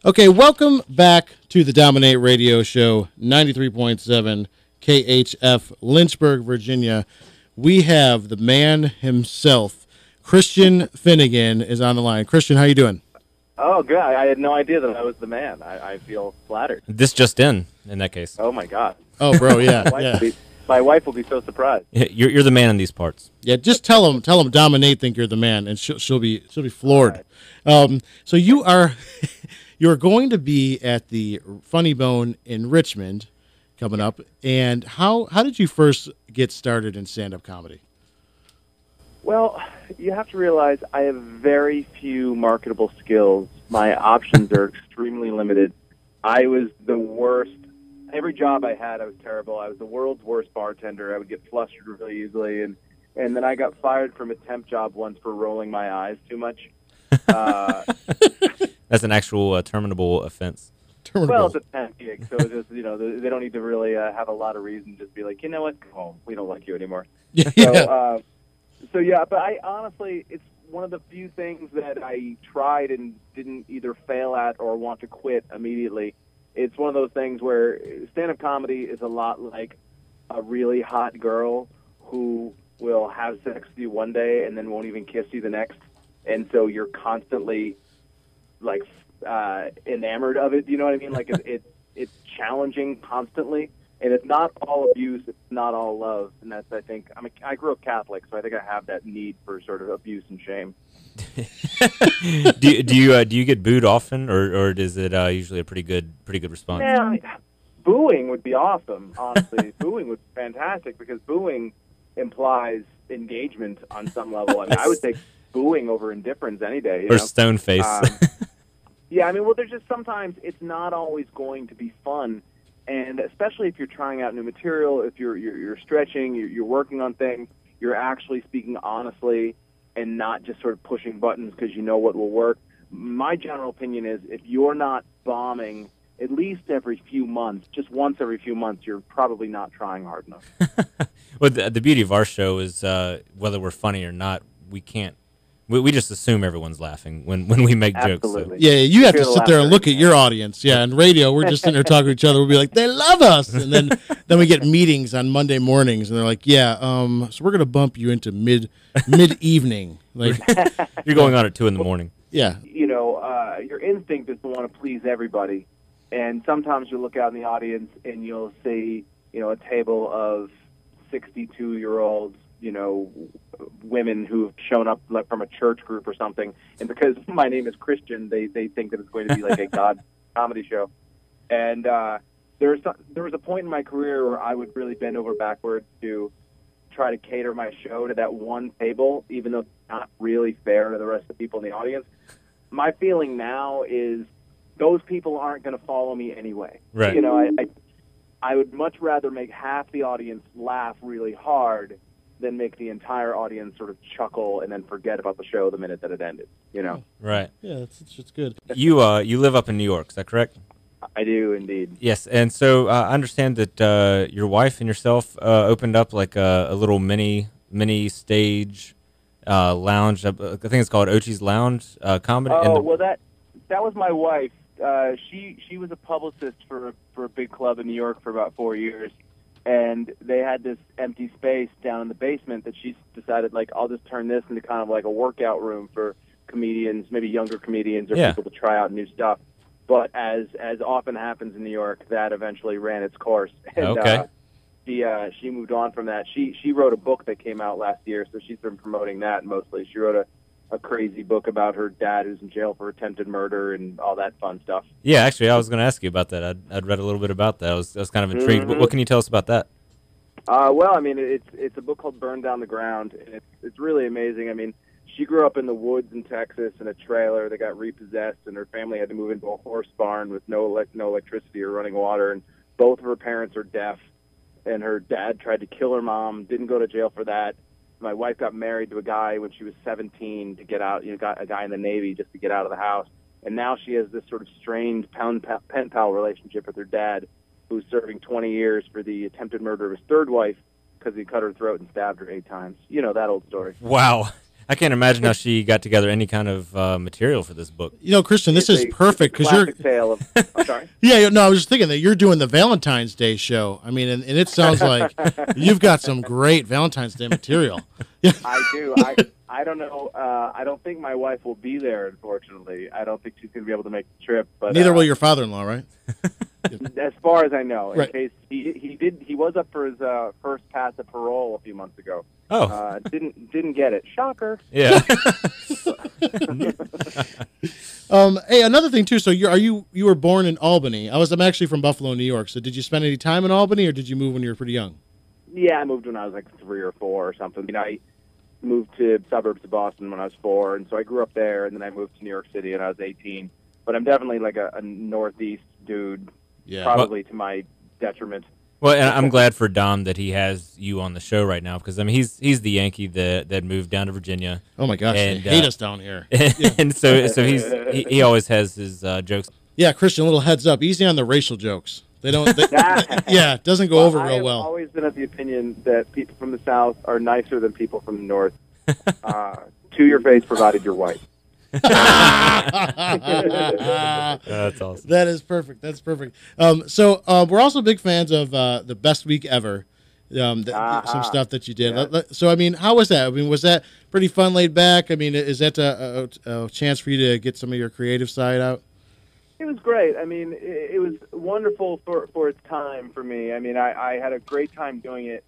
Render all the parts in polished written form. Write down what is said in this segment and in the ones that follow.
Okay, welcome back to the Dominate Radio Show, 93.7 KHF, Lynchburg, Virginia. We have the man himself, Christian Finnegan, is on the line. Christian, how you doing? Oh, good. I had no idea that I was the man. I feel flattered. This just in that case. Oh, my God. Oh, bro, yeah. My wife will be so surprised. You're the man in these parts. Yeah, just tell him Dominate think you're the man, and she'll be floored. Right. So you're going to be at the Funny Bone in Richmond coming up, and how did you first get started in stand-up comedy? Well, you have to realize I have very few marketable skills. My options are extremely limited. I was the worst. Every job I had, I was terrible. I was the world's worst bartender. I would get flustered really easily, and then I got fired from a temp job once for rolling my eyes too much. That's an actual terminable offense. Well, it's a temp gig, so just they don't need to really have a lot of reason. Just be like, you know what, go home. We don't like you anymore. Yeah. So yeah, but I honestly, it's one of the few things that I tried and didn't either fail at or want to quit immediately. It's one of those things where stand-up comedy is a lot like a really hot girl who will have sex with you one day and then won't even kiss you the next, and so you're constantly like enamored of it. You know what I mean? Like it's challenging constantly, and it's not all abuse. It's not all love, and that's I grew up Catholic, so I think I have that need for sort of abuse and shame. do you get booed often, or is it usually a pretty good response? Yeah, booing would be awesome. Honestly, booing would be fantastic because booing implies engagement on some level. I mean, I would take booing over indifference any day. Or stone face. Yeah, I mean, well, there's just sometimes it's not always going to be fun, and especially if you're trying out new material, if you're stretching, you're working on things, you're actually speaking honestly and not just sort of pushing buttons because you know what will work. My general opinion is if you're not bombing at least every few months, just once every few months, you're probably not trying hard enough. Well, the beauty of our show is whether we're funny or not, we can't. We just assume everyone's laughing when we make Absolutely. jokes. So. Yeah, you have to sit there and look at your audience. Yeah, and radio, we're just sitting there talking to each other. We'll be like, they love us. And then we get meetings on Monday mornings, and they're like, yeah, so we're going to bump you into mid-evening. Like, You're going on at 2 a.m. Yeah. Your instinct is to want to please everybody. And sometimes you look out in the audience and you'll see, a table of 62-year-olds, women who've shown up like from a church group or something, and because my name is Christian, they think that it's going to be like a God comedy show. And there was a point in my career where I would really bend over backwards to try to cater my show to that one table, even though it's not really fair to the rest of the people in the audience. My feeling now is those people aren't going to follow me anyway. Right. I would much rather make half the audience laugh really hard than make the entire audience sort of chuckle and then forget about the show the minute that it ended. Right. Yeah, it's good. You live up in New York, is that correct? I do indeed. Yes, and so I understand that your wife and yourself opened up like a little mini stage lounge. I think it's called Ochi's Lounge Comedy. Well, that was my wife. She was a publicist for a big club in New York for about 4 years, and they had this empty space down in the basement that she decided, like, I'll just turn this into kind of like a workout room for comedians, maybe younger comedians or people to try out new stuff. But as often happens in New York, that eventually ran its course. And, okay. She moved on from that. She wrote a book that came out last year, so she's been promoting that mostly. She wrote a crazy book about her dad who's in jail for attempted murder and all that fun stuff. Yeah, actually, I was going to ask you about that. I'd read a little bit about that. I was kind of intrigued. Mm-hmm. What can you tell us about that? Well, I mean, it's a book called Burn Down the Ground, and it's really amazing. I mean, she grew up in the woods in Texas in a trailer that got repossessed, and her family had to move into a horse barn with no electricity or running water, and both of her parents are deaf, and her dad tried to kill her mom, didn't go to jail for that. My wife got married to a guy when she was 17 to get out, got a guy in the Navy just to get out of the house. And now she has this sort of strained pen pal relationship with her dad, who's serving 20 years for the attempted murder of his third wife because he cut her throat and stabbed her 8 times. You know, that old story. Wow. I can't imagine how she got together any kind of material for this book. Christian, this is perfect because you're. Tale of, I'm sorry. Yeah, no, I was just thinking that you're doing the Valentine's Day show. I mean, and it sounds like you've got some great Valentine's Day material. I do. I don't know. I don't think my wife will be there, unfortunately. I don't think she's going to be able to make the trip. But neither will your father-in-law, right? As far as I know, right. In case he was up for his first pass of parole a few months ago. Oh, didn't get it. Shocker. Yeah. Hey, another thing too. So you were born in Albany. I'm actually from Buffalo, New York. So did you spend any time in Albany, or did you move when you were pretty young? Yeah, I moved when I was like 3 or 4 or something. I moved to suburbs of Boston when I was 4, and so I grew up there, and then I moved to New York City when I was 18. But I'm definitely like a Northeast dude, probably to my detriment. Well, and I'm glad for Dom that he has you on the show right now, because I mean he's the Yankee that moved down to Virginia. Oh my gosh, and, they hate us down here. And so he always has his jokes. Yeah, Christian, a little heads up, easy on the racial jokes. They don't. Yeah, it doesn't go over real well. I've always been of the opinion that people from the South are nicer than people from the North. To your face, provided you're white. That's awesome. That is perfect. That's perfect. So we're also big fans of the Best Week Ever. Some stuff that you did. Yeah. So I mean, how was that? I mean, was that pretty fun, laid back? I mean, is that a chance for you to get some of your creative side out? It was great. I mean, it was wonderful for its time for me. I mean, I had a great time doing it.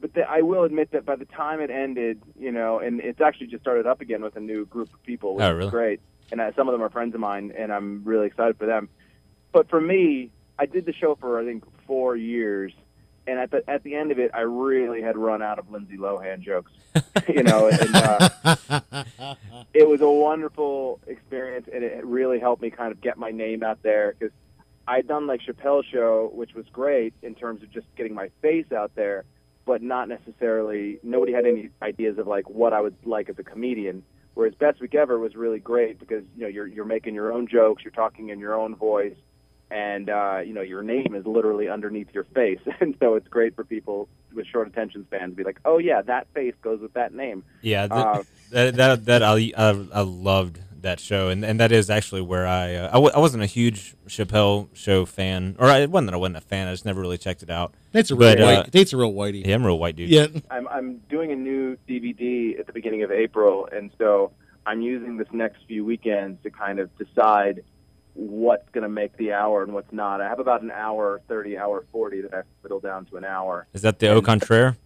But I will admit that by the time it ended, and it's actually just started up again with a new group of people, which is great. And some of them are friends of mine, and I'm really excited for them. But for me, I did the show for, I think, 4 years. And at the end of it, I really had run out of Lindsay Lohan jokes, and it was a wonderful experience, and it really helped me kind of get my name out there, because I'd done like Chappelle's show, which was great in terms of just getting my face out there, but not necessarily, nobody had any ideas of like what I was like as a comedian. Whereas Best Week Ever was really great because you're making your own jokes, you're talking in your own voice. And, your name is literally underneath your face. And so it's great for people with short attention spans to be like, oh, yeah, that face goes with that name. Yeah, I loved that show. And that is actually where I wasn't a huge Chappelle show fan. Or it wasn't that I wasn't a fan. I just never really checked it out. Date's a real whitey. Yeah, I'm a real white dude. Yeah. I'm doing a new DVD at the beginning of April. And so I'm using this next few weekends to kind of decide what's going to make the hour and what's not. I have about an hour 30, hour 40 that I whittle down to an hour. Is that the Au Contraire?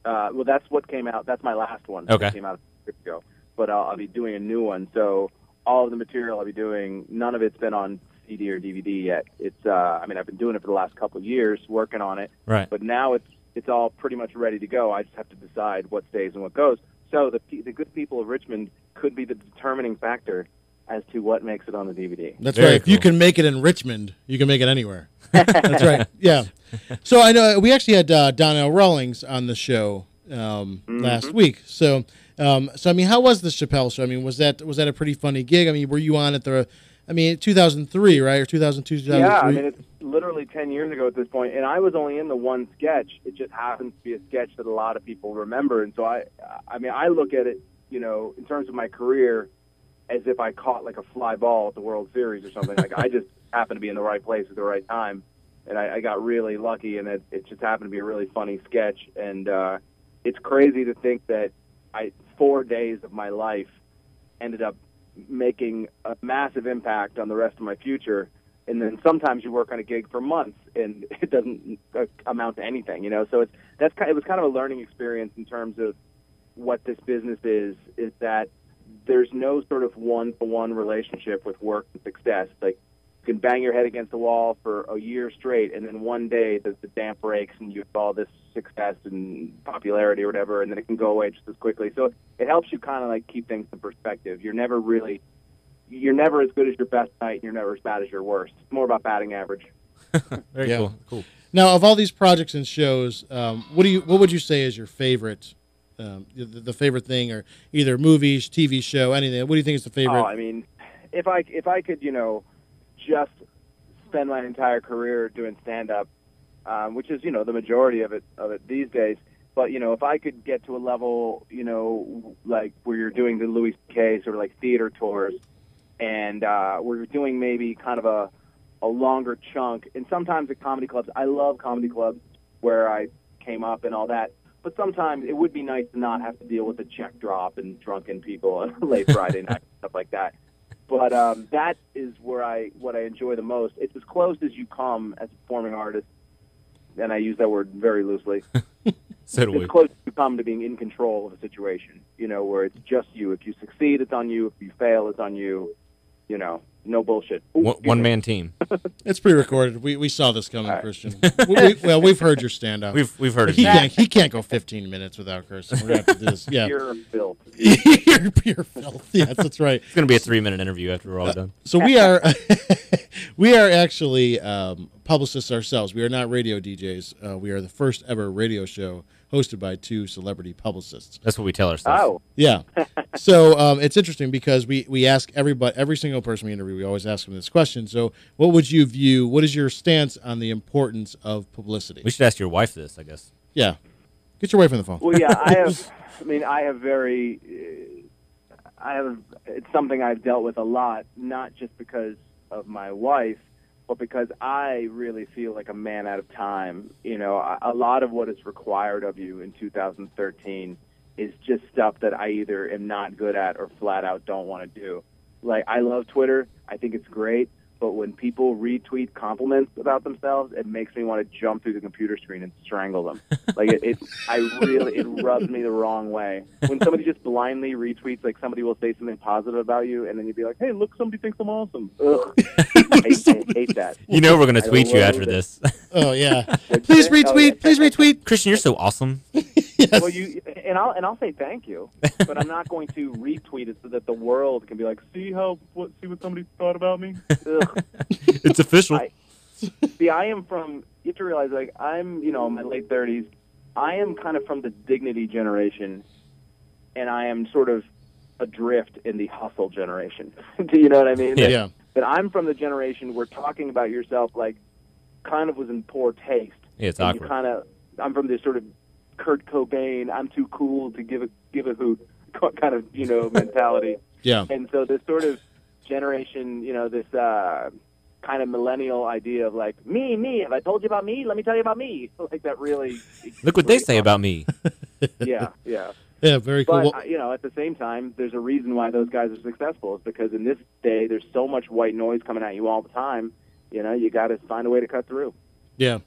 Well, that's what came out. That's my last one. Okay. That came out a few weeks ago. But I'll be doing a new one. So all of the material I'll be doing, none of it's been on CD or DVD yet. It's I've been doing it for the last couple of years, working on it. Right. But now it's all pretty much ready to go. I just have to decide what stays and what goes. So the good people of Richmond could be the determining factor as to what makes it on the DVD. That's Very right. cool. If you can make it in Richmond, you can make it anywhere. That's right. Yeah. So I know we actually had Donnell Rawlings on the show last week. So I mean, how was the Chappelle show? I mean, was that a pretty funny gig? I mean, were you on at 2003, right, or 2002, 2003? Yeah, I mean, it's literally 10 years ago at this point, and I was only in the one sketch. It just happens to be a sketch that a lot of people remember, and so I look at it, in terms of my career, as if I caught like a fly ball at the World Series or something. Like I just happened to be in the right place at the right time, and I got really lucky, and it just happened to be a really funny sketch. And it's crazy to think that 4 days of my life ended up making a massive impact on the rest of my future. And then sometimes you work on a gig for months and it doesn't amount to anything, So it was kind of a learning experience in terms of what this business is that there's no sort of one-to-one relationship with work and success. Like, you can bang your head against the wall for a year straight, and then one day the dam breaks and you have all this success and popularity or whatever, and then it can go away just as quickly. So it helps you kind of like keep things in perspective. You're never as good as your best night, and you're never as bad as your worst. It's more about batting average. Very cool. Now, of all these projects and shows, what would you say is your favorite? The favorite thing, or either movies, TV show, anything. What do you think is the favorite? Oh, I mean, if I could, just spend my entire career doing stand-up, which is, the majority of it these days, But, if I could get to a level, like where you're doing the Louis C.K. sort of like theater tours, and we're doing maybe kind of a longer chunk, and sometimes at comedy clubs, I love comedy clubs where I came up and all that, but sometimes it would be nice to not have to deal with a check drop and drunken people on late Friday night, stuff like that. But that is what I enjoy the most. It's as close as you come as a performing artist, and I use that word very loosely. So do we. It's close as you come to being in control of a situation, where it's just you. If you succeed, it's on you. If you fail, it's on you. No bullshit. One man team. It's pre-recorded. We saw this coming, right. Christian. We've heard your stand-up. We've heard it. He can't go 15 minutes without cursing. We're gonna have to do this. Yeah. Pure filth. Pure filth. Yes, that's right. It's gonna be a 3-minute interview after we're all done. So we are actually publicists ourselves. We are not radio DJs. We are the first ever radio show hosted by 2 celebrity publicists. That's what we tell ourselves. Oh. Yeah. So it's interesting because we ask every single person we interview, we always ask them this question. So what is your stance on the importance of publicity? We should ask your wife this, I guess. Yeah. Get your wife on the phone. Well, yeah, it's something I've dealt with a lot, not just because of my wife, but because I really feel like a man out of time. A lot of what is required of you in 2013 is just stuff that I either am not good at or flat out don't want to do. Like, I love Twitter. I think it's great. But when people retweet compliments about themselves, it makes me want to jump through the computer screen and strangle them. Like, it rubs me the wrong way. When somebody just blindly retweets, like somebody will say something positive about you, and then you'd be like, hey, look, somebody thinks I'm awesome. Ugh. I hate that. We're going to tweet you after this. Oh, yeah. Please retweet. Please retweet. Christian, you're so awesome. Yes. Well, I'll say thank you, but I'm not going to retweet it so that the world can be like, see what somebody thought about me. Ugh. It's official. I am from. You have to realize, like, I'm in my late 30s. I am kind of from the dignity generation, and I am sort of adrift in the hustle generation. Do you know what I mean? Yeah. But I'm from the generation where talking about yourself like kind of was in poor taste. Yeah, it's awkward. I'm from this sort of Kurt Cobain, I'm too cool to give a hoot kind of, mentality. Yeah. And so this sort of generation, this kind of millennial idea of like, me, have I told you about me? Let me tell you about me. Like that really. Look what they say about me. Yeah. Yeah, very cool. But, at the same time, there's a reason why those guys are successful. It's because in this day, there's so much white noise coming at you all the time. You got to find a way to cut through. Yeah.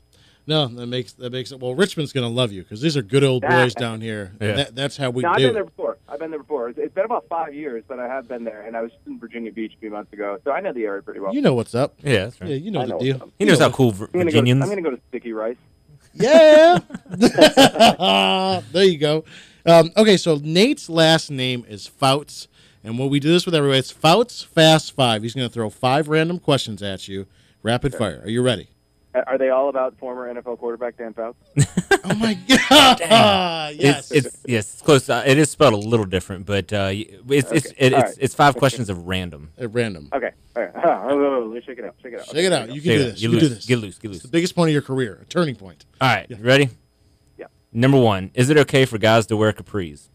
No, that makes it. Well, Richmond's going to love you because these are good old boys down here. Yeah. That's how we do. I've been there before. It's been about 5 years, but I have been there, and I was in Virginia Beach a few months ago, so I know the area pretty well. You know what's up. Yeah, that's right. Yeah, you know the deal. He knows how cool Virginians. I'm going to go to Sticky Rice. Yeah. There you go. Okay, so Nate's last name is Fouts, and when we do this with everybody, it's Fouts Fast 5. He's going to throw 5 random questions at you, rapid fire. Are you ready? Are they all about former NFL quarterback Dan Fouts? Oh my God! Yes, it's close. It is spelled a little different, but it's 5 questions of random. At random. Okay. All right. Let's shake it out. Shake it out. You can do this. You can lose. do this. Get loose. It's the biggest point of your career. A turning point. All right. You ready? Yeah. Number 1. Is it okay for guys to wear capris?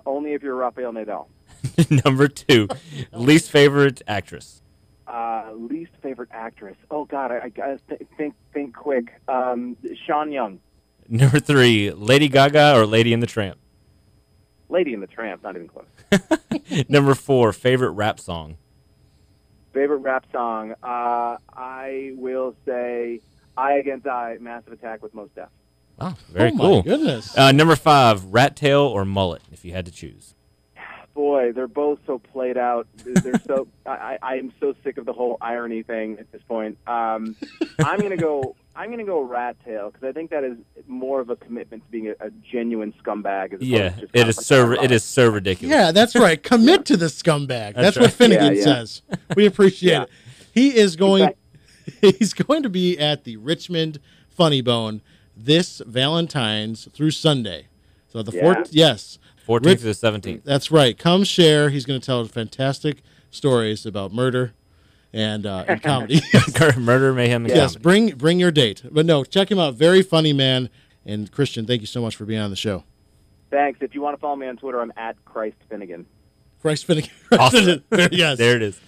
Only if you're Rafael Nadal. Number 2. Least favorite actress? Least favorite actress. Oh God, I gotta think quick. Sean Young. Number 3, Lady Gaga or Lady and the Tramp? Lady and the Tramp, not even close. Number 4, favorite rap song? Favorite rap song. I will say "Eye Against Eye," Massive Attack with Mos Def. Oh, very My cool. goodness. Number 5, rat tail or mullet, if you had to choose. Boy, they're both so played out. They're so. I am so sick of the whole irony thing at this point. I'm gonna go rat tail because I think that is more of a commitment to being a genuine scumbag. As Yeah, to just it is so ridiculous. Yeah, that's right. Commit to the scumbag. That's what Finnegan says. We appreciate it. He is going. He's going to be at the Richmond Funny Bone this Valentine's through Sunday. So the 4th, yes. 14th to the 17th. That's right. Come share. He's going to tell fantastic stories about murder and comedy. Murder, mayhem, and yes, comedy. bring your date. But no, check him out. Very funny man. And Christian, thank you so much for being on the show. Thanks. If you want to follow me on Twitter, I'm at Christ Finnegan. Christ Finnegan. Awesome. Yes. There it is.